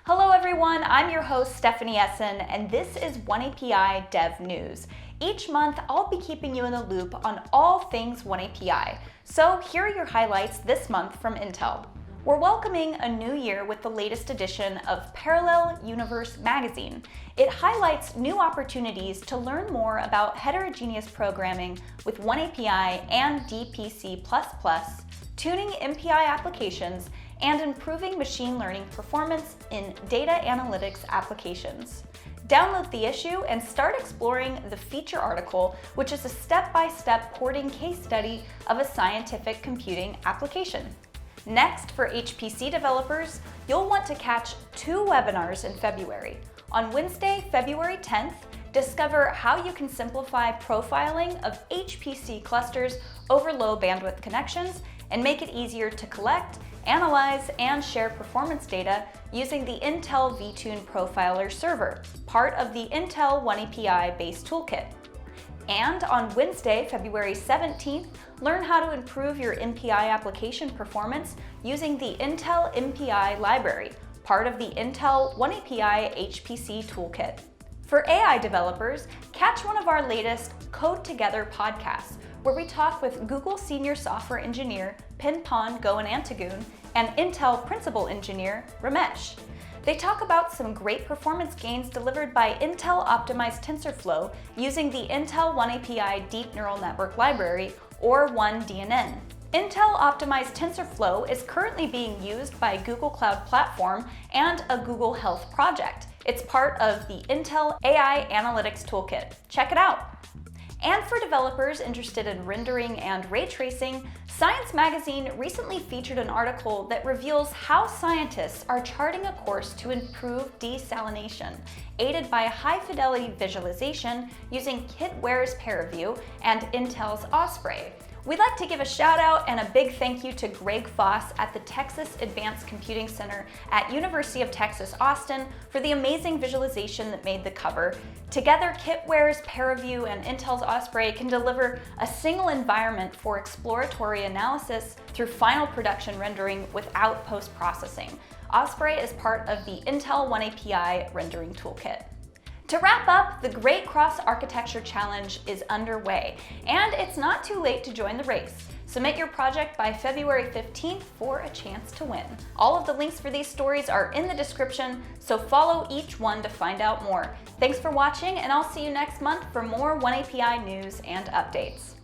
Hello everyone, I'm your host Stephanie Essen, and this is OneAPI Dev News. Each month, I'll be keeping you in the loop on all things OneAPI. So here are your highlights this month from Intel. We're welcoming a new year with the latest edition of Parallel Universe magazine. It highlights new opportunities to learn more about heterogeneous programming with OneAPI and DPC++, tuning MPI applications, and improving machine learning performance in data analytics applications. Download the issue and start exploring the feature article, which is a step-by-step porting case study of a scientific computing application. Next, for HPC developers, you'll want to catch 2 webinars in February. On Wednesday, February 10th, discover how you can simplify profiling of HPC clusters over low bandwidth connections and make it easier to collect, analyze, and share performance data using the Intel vTune Profiler server, part of the Intel OneAPI-based toolkit. And on Wednesday, February 17th, learn how to improve your MPI application performance using the Intel MPI library, part of the Intel OneAPI HPC toolkit. For AI developers, catch one of our latest Code Together podcasts, where we talk with Google Senior Software Engineer Pinpon Goenantagoon and Intel Principal Engineer Ramesh. They talk about some great performance gains delivered by Intel Optimized TensorFlow using the Intel OneAPI Deep Neural Network Library, or OneDNN. Intel Optimized TensorFlow is currently being used by Google Cloud Platform and a Google Health project. It's part of the Intel AI Analytics Toolkit. Check it out! And for developers interested in rendering and ray tracing, Science Magazine recently featured an article that reveals how scientists are charting a course to improve desalination, aided by high-fidelity visualization using Kitware's ParaView and Intel's Osprey. We'd like to give a shout out and a big thank you to Greg Foss at the Texas Advanced Computing Center at University of Texas, Austin for the amazing visualization that made the cover. Together, Kitware's ParaView and Intel's Osprey can deliver a single environment for exploratory analysis through final production rendering without post-processing. Osprey is part of the Intel OneAPI rendering toolkit. To wrap up, the Great Cross Architecture Challenge is underway, and it's not too late to join the race. Submit your project by February 15th for a chance to win. All of the links for these stories are in the description, so follow each one to find out more. Thanks for watching, and I'll see you next month for more OneAPI news and updates.